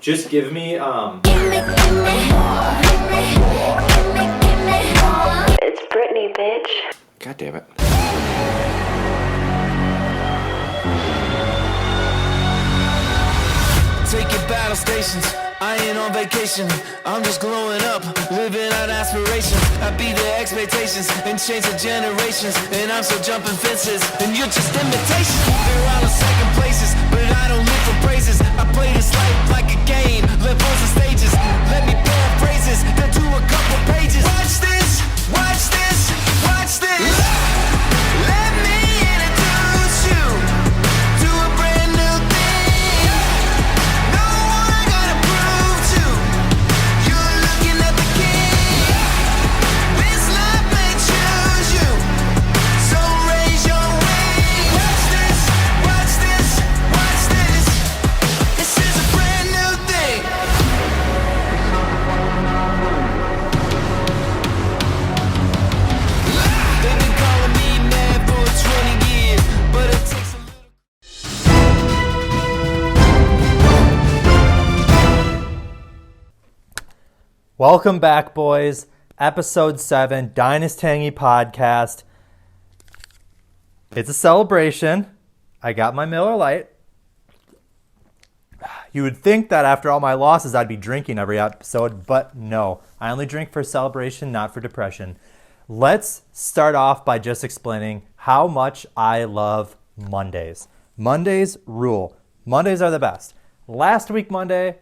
Just give me It's Britney, bitch. God damn it. Taking battle stations, I ain't on vacation. I'm just glowing up, living out aspirations. I beat the expectations and change the generations. And I'm still jumping fences, and you're just imitation. They're all in second places, but I don't live for praises. I play this life like a game, live on the stages. Let me paraphrase then do a couple pages. Watch this, watch this, watch this. Let me introduce you to a brand new thing. No one gotta prove to. You're looking at the king. This life may choose you, so raise your wings. Watch this, watch this, watch this. This is a brand new thing. They've been calling me mad for 20 years, but it takes a little. Welcome back, boys. Episode 7, DynasTangy podcast. It's a celebration. I got my Miller Lite. You would think that after all my losses, I'd be drinking every episode, but no. I only drink for celebration, not for depression. Let's start off by just explaining how much I love Mondays. Mondays rule. Mondays are the best. Last week, Monday,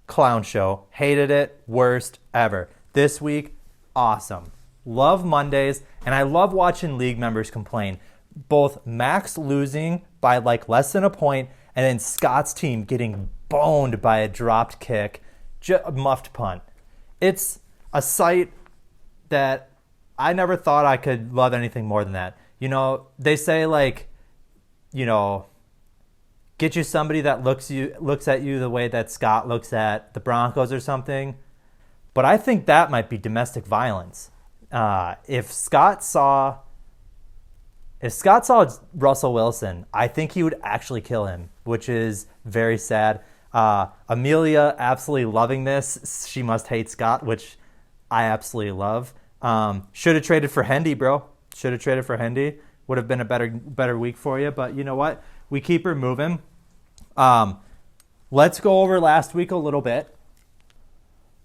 clown show. Hated it. Worst ever. This week, awesome. Love Mondays, and I love watching league members complain. Both Max losing by like less than a point, and then Scott's team getting boned by a dropped kick, muffed punt. It's a sight that I never thought I could love anything more than that. You know, they say like, you know, get you somebody that looks at you the way that Scott looks at the Broncos or something. But I think that might be domestic violence. If Scott saw Russell Wilson, I think he would actually kill him, which is very sad. Amelia absolutely loving this. She must hate Scott, which I absolutely love. Should have traded for Hendy, bro. Should have traded for Hendy. Would have been a better week for you. But you know what? We keep her moving. Let's go over last week a little bit.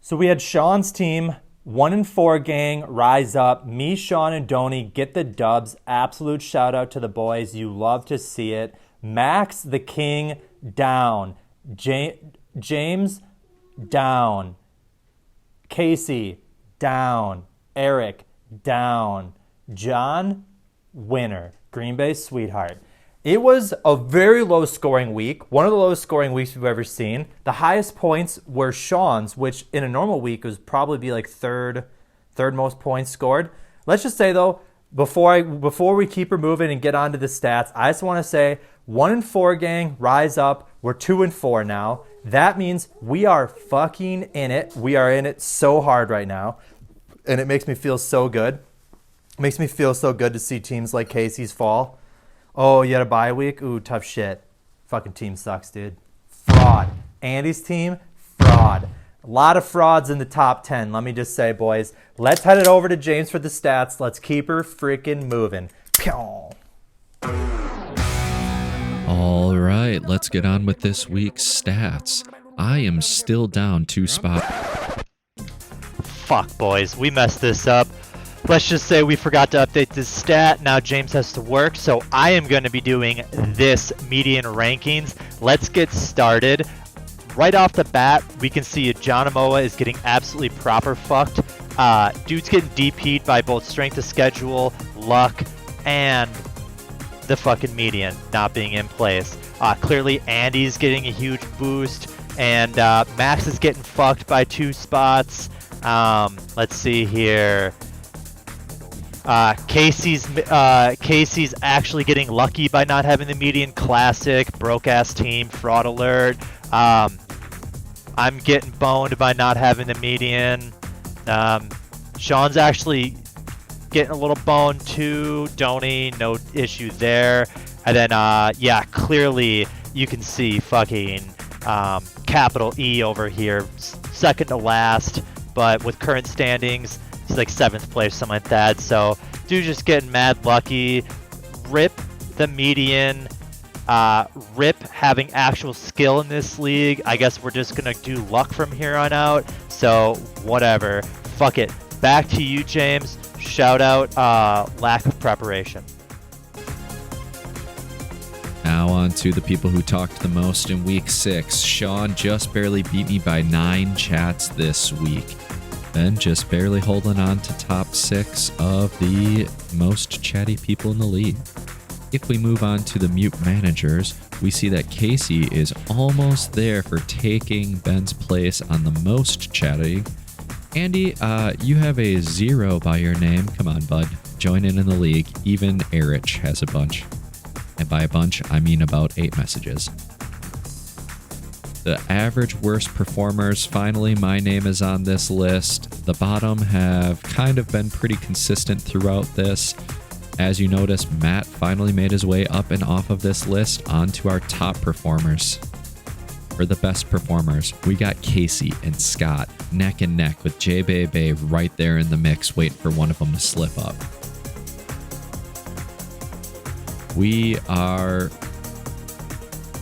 So we had Sean's team, 1-4 gang, rise up. Me, Sean, and Donnie get the dubs. Absolute shout out to the boys. You love to see it. Max the King down. James down. Casey down. Eric down. John winner. Green Bay sweetheart. It was a very low-scoring week, one of the lowest scoring weeks we've ever seen. The highest points were Sean's, which in a normal week would probably be like third most points scored. Let's just say, though, before we keep her moving and get on to the stats, I just want to say 1-4 gang, rise up. We're 2-4 now. That means we are fucking in it. We are in it so hard right now, and it makes me feel so good. It makes me feel so good to see teams like Casey's fall. Oh, you had a bye week? Ooh, tough shit. Fucking team sucks, dude. Fraud. Andy's team, fraud. A lot of frauds in the top 10, let me just say, boys. Let's head it over to James for the stats. Let's keep her freaking moving. Pew. All right, let's get on with this week's stats. I am still down 2 spots. Fuck, boys. We messed this up. Let's just say we forgot to update this stat. Now James has to work, so I am going to be doing this median rankings. Let's get started. Right off the bat, we can see John Amoa is getting absolutely proper fucked. Dude's getting DP'd by both strength of schedule, luck, and the fucking median not being in place. Clearly, Andy's getting a huge boost, and Max is getting fucked by 2 spots. Let's see here. Casey's actually getting lucky by not having the median. Classic, broke-ass team, fraud alert. I'm getting boned by not having the median. Sean's actually getting a little boned too. Donnie, no issue there. And then, yeah, clearly you can see fucking capital E over here, second to last, but with current standings, he's like 7th place, something like that. So, dude just getting mad lucky. Rip the median. Rip having actual skill in this league. I guess we're just gonna do luck from here on out. So, whatever. Fuck it. Back to you, James. Shout out lack of preparation. Now on to the people who talked the most in week 6. Sean just barely beat me by 9 chats this week. Ben just barely holding on to top 6 of the most chatty people in the league. If we move on to the mute managers, we see that Casey is almost there for taking Ben's place on the most chatty. Andy, you have a 0 by your name. Come on, bud. Join in the league. Even Erich has a bunch. And by a bunch, I mean about 8 messages. The average worst performers, finally, my name is on this list. The bottom have kind of been pretty consistent throughout this. As you notice, Matt finally made his way up and off of this list onto our top performers. For the best performers, we got Casey and Scott neck and neck with J-Bay right there in the mix, waiting for one of them to slip up. We are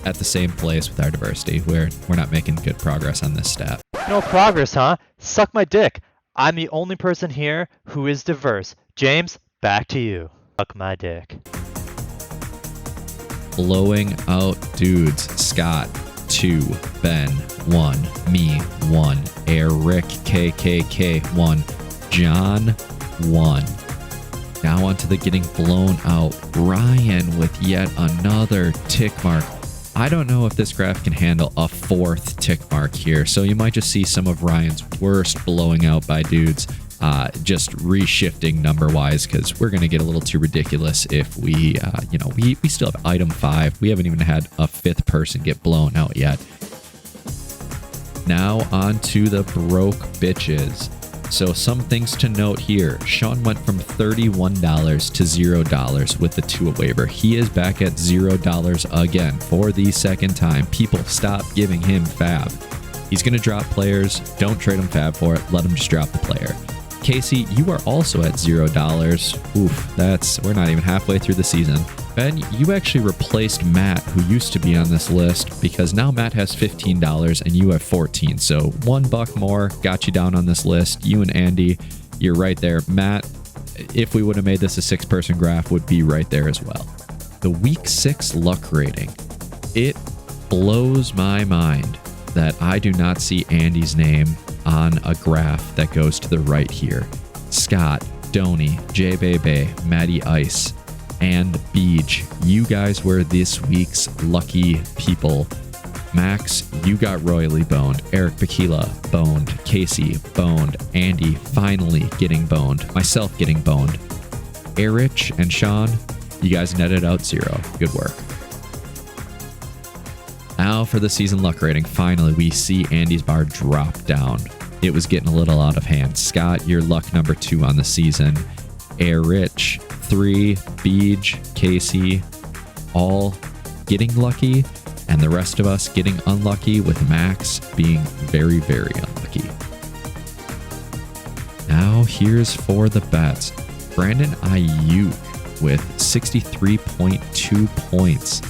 at the same place with our diversity, where we're not making good progress on this stat. No progress, huh? Suck my dick. I'm the only person here who is diverse. James, back to you. Suck my dick. Blowing out dudes. Scott, 2. Ben, 1. Me, 1. Eric, KKK, 1. John, 1. Now onto the getting blown out. Ryan with yet another tick mark. I don't know if this graph can handle a 4th tick mark here, so you might just see some of Ryan's worst blowing out by dudes, just reshifting number-wise, because we're going to get a little too ridiculous if we still have item 5. We haven't even had a 5th person get blown out yet. Now on to the broke bitches. So some things to note here. Sean went from $31 to $0 with the Tua waiver. He is back at $0 again for the second time. People, stop giving him fab. He's going to drop players. Don't trade him fab for it. Let him just drop the player. Casey, you are also at $0. Oof, we're not even halfway through the season. Ben, you actually replaced Matt, who used to be on this list, because now Matt has $15 and you have $14. So $1 more got you down on this list. You and Andy, you're right there. Matt, if we would have made this a 6-person graph, would be right there as well. The week 6 luck rating. It blows my mind that I do not see Andy's name on a graph that goes to the right here. Scott, Donny, J-Bay, Matty Ice, and Beej, you guys were this week's lucky people. Max, you got royally boned. Eric Bakila, boned. Casey, boned. Andy, finally getting boned. Myself getting boned. Erich and Sean, you guys netted out 0. Good work. Now for the season luck rating. Finally, we see Andy's bar drop down. It was getting a little out of hand. Scott, you're luck number 2 on the season. Erich, 3, Beej, Casey, all getting lucky, and the rest of us getting unlucky, with Max being very, very unlucky. Now here's for the bets. Brandon Ayuk with 63.2 points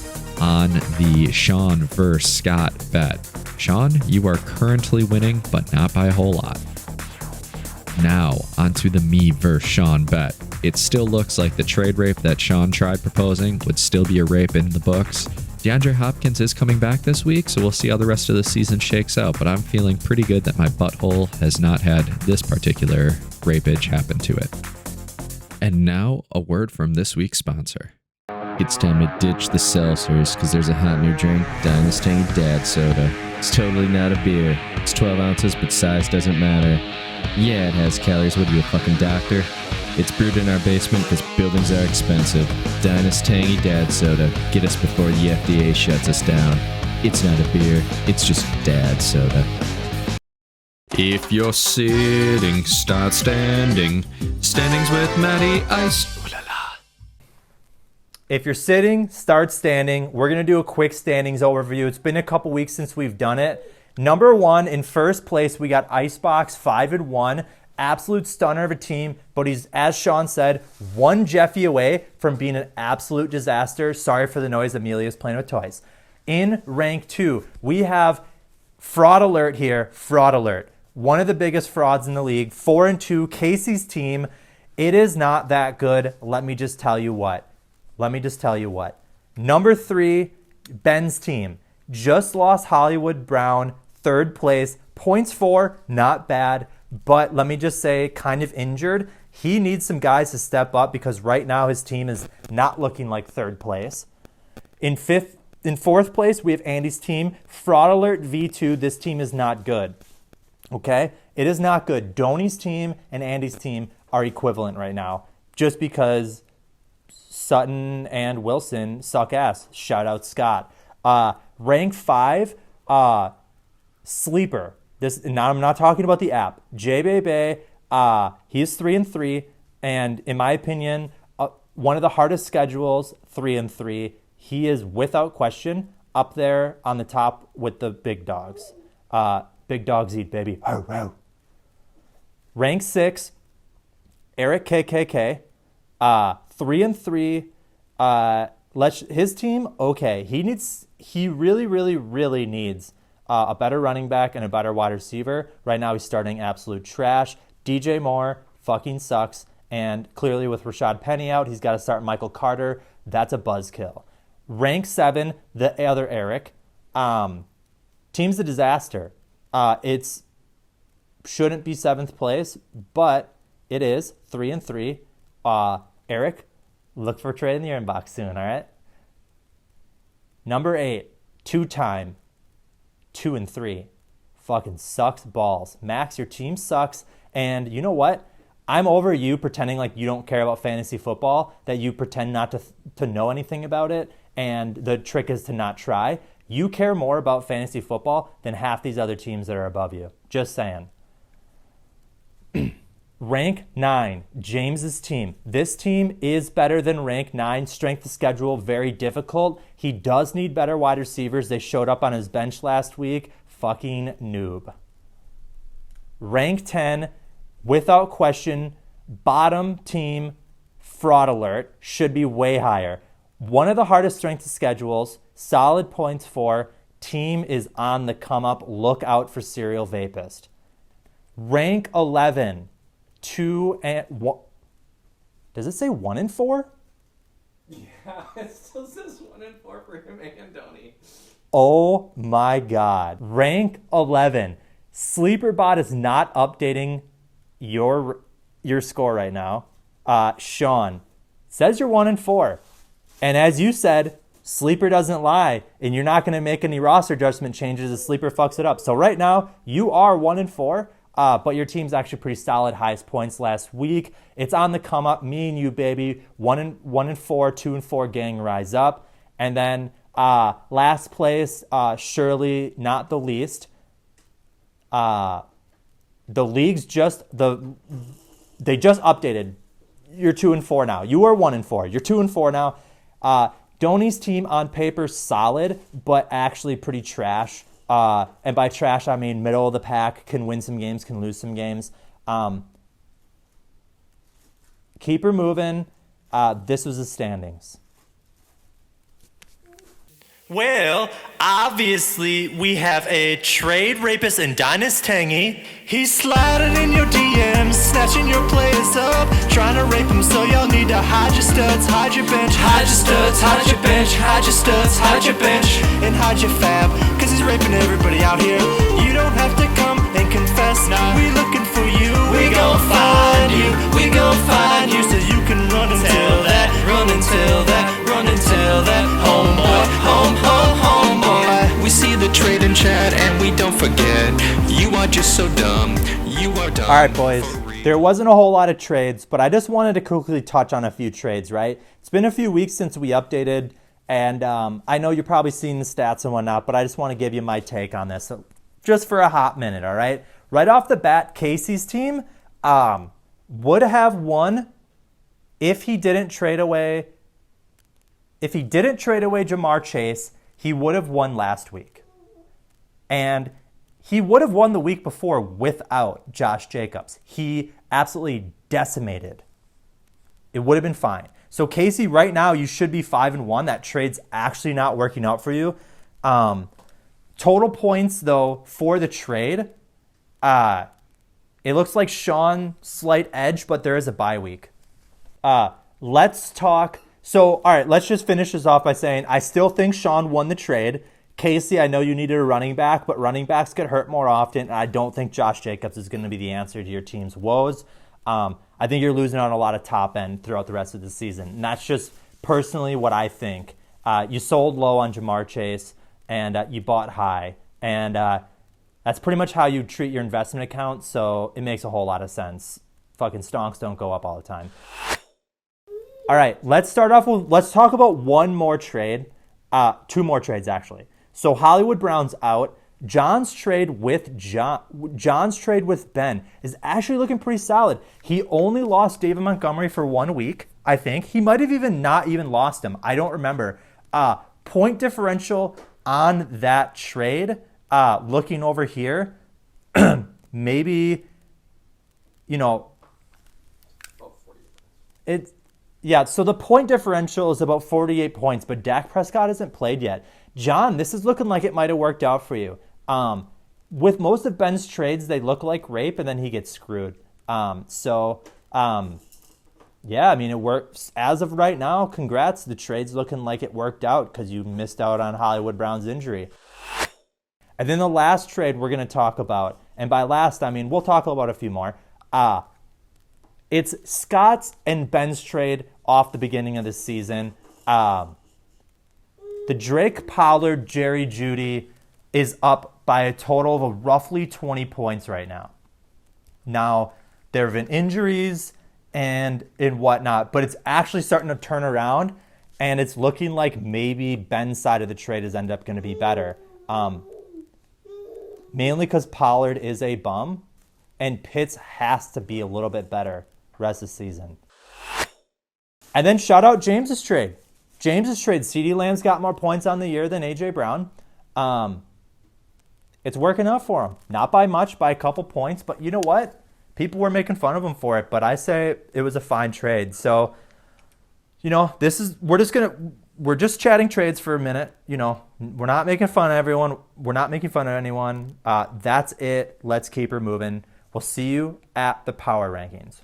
on the Sean vs. Scott bet. Sean, you are currently winning, but not by a whole lot. Now, onto the me vs. Sean bet. It still looks like the trade rape that Sean tried proposing would still be a rape in the books. DeAndre Hopkins is coming back this week, so we'll see how the rest of the season shakes out, but I'm feeling pretty good that my butthole has not had this particular rapage happen to it. And now, a word from this week's sponsor. It's time to ditch the seltzers, because there's a hot new drink, DynasTangy Dad Soda. It's totally not a beer. It's 12 ounces, but size doesn't matter. Yeah, it has calories. What are you, a fucking doctor? It's brewed in our basement because buildings are expensive. DynasTangy Dad Soda. Get us before the FDA shuts us down. It's not a beer. It's just Dad Soda. If you're sitting, start standing. Standings with Matty Ice. Ooh la la. If you're sitting, start standing. We're going to do a quick standings overview. It's been a couple weeks since we've done it. Number 1, in first place, we got Icebox 5-1. Absolute stunner of a team, but he's, as Sean said, one Jeffy away from being an absolute disaster. Sorry for the noise. Amelia's playing with toys. In rank 2, we have fraud alert here. Fraud alert. One of the biggest frauds in the league. 4-2, Casey's team. It is not that good. Let me just tell you what. Number 3, Ben's team. Just lost Hollywood Brown, third place. Points for, not bad. But let me just say, kind of injured. He needs some guys to step up because right now his team is not looking like third place. In fourth place, we have Andy's team. Fraud alert V2. This team is not good. Okay? It is not good. Donnie's team and Andy's team are equivalent right now just because Sutton and Wilson suck ass. Shout out Scott. Rank 5, Sleeper. Now I'm not talking about the app. J-Bebe, he is 3-3, and in my opinion, one of the hardest schedules, 3-3. He is without question up there on the top with the big dogs. Big dogs eat, baby. Ho, ho. Rank 6, Eric KKK, 3-3. His team, okay. He really, really, really needs a better running back and a better wide receiver. Right now he's starting absolute trash. DJ Moore fucking sucks. And clearly with Rashad Penny out, he's got to start Michael Carter. That's a buzzkill. Rank 7, the other Eric. Team's a disaster. It's shouldn't be 7th place, but it is 3-3. Eric, look for a trade in the inbox soon, all right? Number 8, 2-time. 2-3. Fucking sucks balls. Max, your team sucks. And you know what? I'm over you pretending like you don't care about fantasy football, that you pretend not to know anything about it, and the trick is to not try. You care more about fantasy football than half these other teams that are above you. Just saying. Rank 9, James's team. This team is better than rank 9. Strength of schedule, very difficult. He does need better wide receivers. They showed up on his bench last week. Fucking noob. Rank 10, without question, bottom team, fraud alert, should be way higher. One of the hardest strength of schedules, solid points for, team is on the come up. Look out for Serial Vapist. Rank 11, 2-1. Does it say 1-4? Yeah, it still says 1-4 for him and Donnie. Oh my God. Rank 11. SleeperBot is not updating your score right now. Sean says you're 1-4. And as you said, Sleeper doesn't lie, and you're not going to make any roster adjustment changes if Sleeper fucks it up. So right now, you are 1-4. But your team's actually pretty solid. Highest points last week. It's on the come up. Me and you, baby. 1-4, 2-4 gang rise up. And then last place, surely not the least. The league's they just updated. You're 2-4 now. You are 1-4. You're 2-4 now. Donnie's team on paper solid, but actually pretty trash. And by trash, I mean middle of the pack, can win some games, can lose some games. Keep her moving. This was the standings. Well, obviously, we have a trade rapist in DynasTangy. He's sliding in your DMs, snatching your players up, trying to rape them, so y'all need to hide your studs, hide your bench, hide your studs, hide your bench, hide your studs, hide your bench, and hide your fab, cause he's raping everybody out here. You don't have to come and confess, nah, we looking for you, we gon' find you, we gon' find you, so you can run until that, run until that, run until that, homeboy, homeboy. We see the trade in chat and we don't forget, you are just so dumb, you are dumb. All right, boys. There wasn't a whole lot of trades, but I just wanted to quickly touch on a few trades, right? It's been a few weeks since we updated, and I know you're probably seeing the stats and whatnot, but I just want to give you my take on this. So just for a hot minute, all right? Right off the bat, Casey's team would have won if he didn't trade away. If he didn't trade away Jamar Chase, he would have won last week. And he would have won the week before without Josh Jacobs. He absolutely decimated. It would have been fine. So Casey, right now you should be 5-1. That trade's actually not working out for you. Total points though for the trade, it looks like Sean slight edge, but there is a bye week. Let's talk. So, all right, let's just finish this off by saying I still think Sean won the trade. Casey, I know you needed a running back, but running backs get hurt more often. And I don't think Josh Jacobs is going to be the answer to your team's woes. I think you're losing on a lot of top end throughout the rest of the season. And that's just personally what I think. You sold low on Jamar Chase, and you bought high. And that's pretty much how you treat your investment account, so it makes a whole lot of sense. Fucking stonks don't go up all the time. All right, let's talk about one more trade. Two more trades, actually. So Hollywood Brown's out. John's trade with Ben is actually looking pretty solid. He only lost David Montgomery for 1 week, I think. He might have not even lost him. I don't remember. Point differential on that trade, looking over here, maybe, so the point differential is about 48 points, but Dak Prescott hasn't played yet. John, this is looking like it might have worked out for you. With most of Ben's trades, they look like rape, and then he gets screwed. It works. As of right now, congrats. The trade's looking like it worked out because you missed out on Hollywood Brown's injury. And then the last trade we're going to talk about, and by last, I mean we'll talk about a few more. It's Scott's and Ben's trade off the beginning of the season. The Drake Pollard, Jerry Jeudy is up by a total of roughly 20 points right now. Now, there have been injuries and whatnot, but it's actually starting to turn around, and it's looking like maybe Ben's side of the trade is end up going to be better. Mainly because Pollard is a bum, and Pitts has to be a little bit better rest of the season. And then shout out James's trade. CeeDee Lamb's got more points on the year than A.J. Brown. It's working out for him. Not by much, by a couple points, but you know what? People were making fun of him for it, but I say it was a fine trade. So, we're just chatting trades for a minute. We're not making fun of everyone. We're not making fun of anyone. That's it. Let's keep her moving. We'll see you at the power rankings.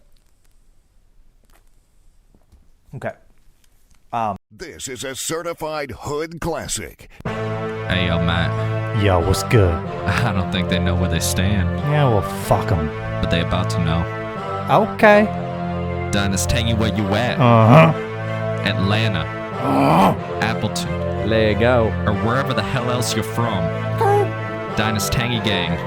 Okay. This is a certified hood classic. Hey, yo, Matt. Yo, what's good? I don't think they know where they stand, Yeah, well, fuck them. but they about to know. Okay. DynasTangy, where you at? Atlanta, Appleton, Lego. or wherever the hell else you're from. DynasTangy gang.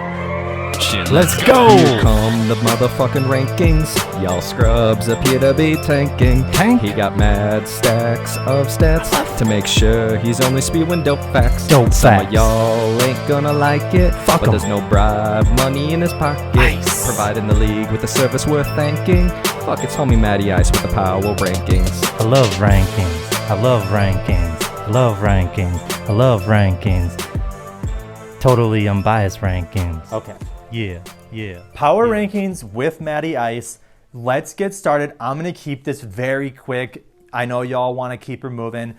Shit, Let's go. Here come the motherfucking rankings. Y'all scrubs appear to be tanking. He got mad stacks of stats to make sure he's only spewing dope facts. Some of y'all ain't gonna like it, but there's no bribe money in his pocket. Nice. Providing the league with a service worth thanking. Fuck, it's homie Matty Ice with the power rankings. I love rankings. I love rankings. I love rankings. I love rankings. Totally unbiased rankings. Okay. Yeah. Power rankings with Matty Ice. Let's get started. I'm going to keep this very quick. I know y'all want to keep her moving.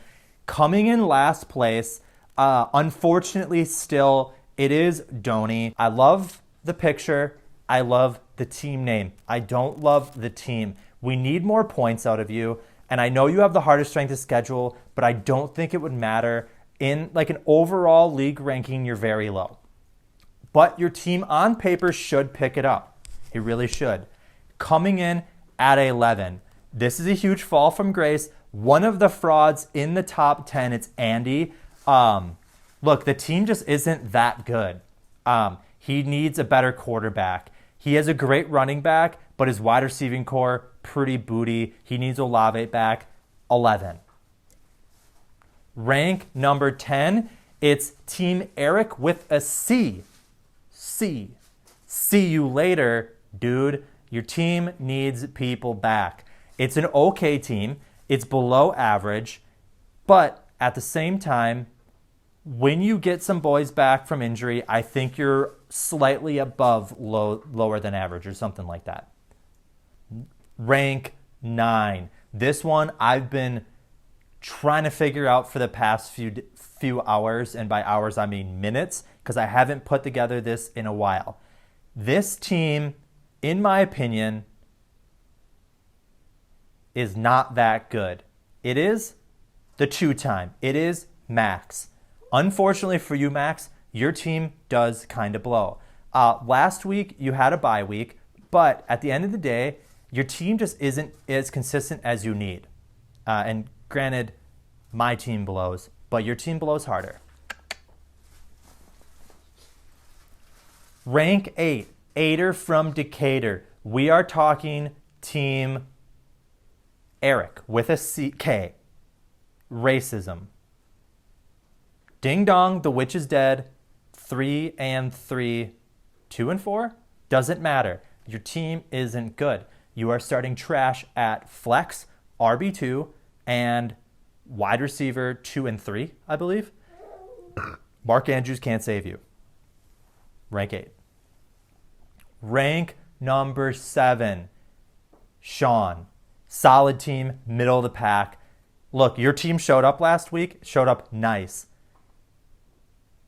Coming in last place, unfortunately still, it is Donnie. I love the picture. I love the team name. I don't love the team. We need more points out of you. And I know you have the hardest strength of schedule, but I don't think it would matter. In like an overall league ranking, you're very low. But your team on paper should pick it up. It really should. Coming in at 11. This is a huge fall from grace. One of the frauds in the top 10, it's Andy. Look, the team just isn't that good. He needs a better quarterback. He has a great running back, but his wide receiving core, pretty booty. He needs Olave back. 11. Rank number 10, it's Team Eric with a C. See you later, dude. Your team needs people back. It's an okay team. It's below average. But at the same time, when you get some boys back from injury, I think you're slightly above lower than average or something like that. Rank 9. This one I've been trying to figure out for the past few hours, and by hours I mean minutes, because I haven't put together this in a while. This team, in my opinion, is not that good. It is the 2-time. It is Max. Unfortunately for you, Max, your team does kind of blow. Last week, you had a bye week, but at the end of the day, your team just isn't as consistent as you need. And granted, my team blows, but your team blows harder. Rank 8, Aider from Decatur. We are talking Team Eric with a K. Racism. Ding dong, the witch is dead. 3 and 3, 2 and 4. Doesn't matter. Your team isn't good. You are starting trash at flex, RB2, and wide receiver 2 and 3, I believe. Mark Andrews can't save you. Rank 8. Rank number 7, Sean. Solid team, middle of the pack. Look, your team showed up last week, showed up nice.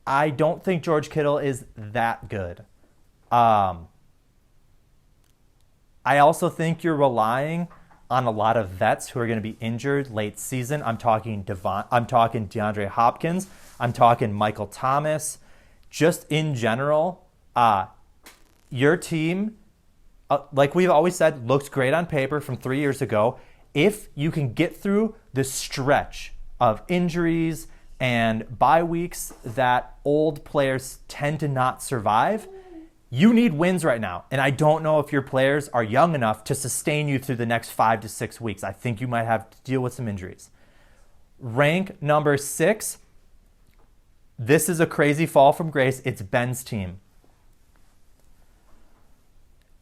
I don't think George Kittle is that good. I also think you're relying on a lot of vets who are going to be injured late season. I'm talking DeAndre Hopkins. I'm talking Michael Thomas. Just in general, your team, like we've always said, looks great on paper from 3 years ago. If you can get through the stretch of injuries and bye weeks that old players tend to not survive, you need wins right now. And I don't know if your players are young enough to sustain you through the next 5 to 6 weeks. I think you might have to deal with some injuries. Rank number 6. This is a crazy fall from grace. It's Ben's team.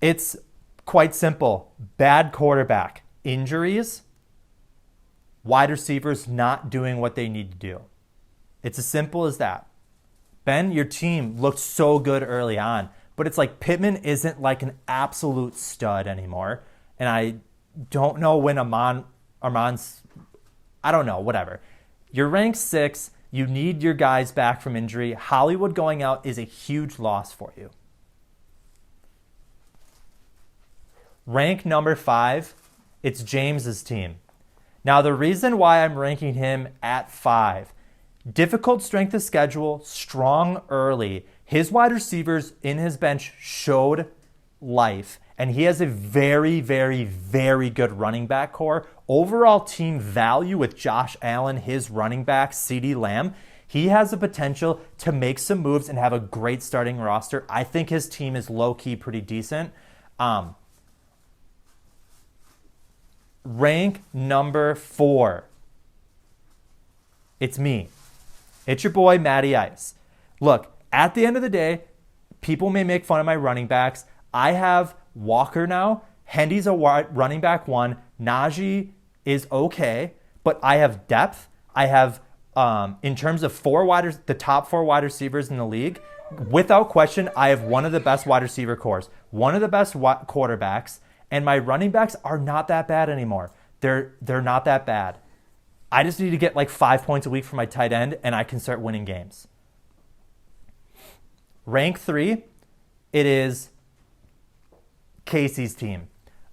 It's quite simple. Bad quarterback. Injuries. Wide receivers not doing what they need to do. It's as simple as that. Ben, your team looked so good early on, but it's like Pittman isn't like an absolute stud anymore. And I don't know when Armand's, I don't know, whatever. You're ranked 6. You need your guys back from injury. Hollywood going out is a huge loss for you. Rank number 5, it's James's team. Now, the reason why I'm ranking him at 5, difficult strength of schedule, strong early. His wide receivers in his bench showed life, and he has a very, very, very good running back core. Overall team value with Josh Allen, his running back, CeeDee Lamb, he has the potential to make some moves and have a great starting roster. I think his team is low-key pretty decent. Rank number 4. It's me. It's your boy, Matty Ice. Look, at the end of the day, people may make fun of my running backs. I have Walker now. Hendy's a running back 1. Najee is okay, but I have depth. I have, in terms of the top 4 wide receivers in the league, without question, I have one of the best wide receiver cores, one of the best quarterbacks, and my running backs are not that bad anymore. They're not that bad. I just need to get like 5 points a week for my tight end, and I can start winning games. Rank 3, it is Casey's team.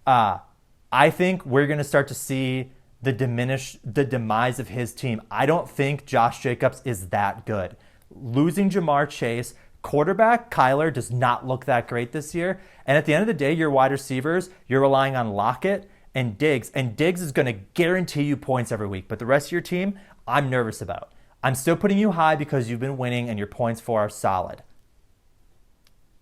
I think we're going to start to see the demise of his team. I don't think Josh Jacobs is that good. Losing Jamar Chase, quarterback Kyler does not look that great this year. And at the end of the day, your wide receivers, you're relying on Lockett and Diggs. And Diggs is going to guarantee you points every week. But the rest of your team, I'm nervous about. I'm still putting you high because you've been winning and your points for are solid.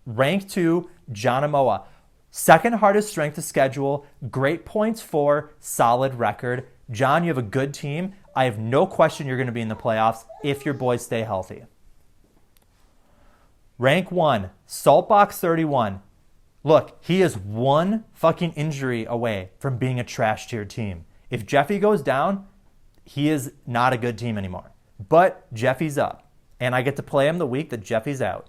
Rank 2, John Amoa. Second hardest strength of schedule, great points for, solid record. John, you have a good team. I have no question you're going to be in the playoffs if your boys stay healthy. Rank 1, Saltbox 31. Look, he is one fucking injury away from being a trash tier team. If Jeffy goes down, he is not a good team anymore. But Jeffy's up, and I get to play him the week that Jeffy's out.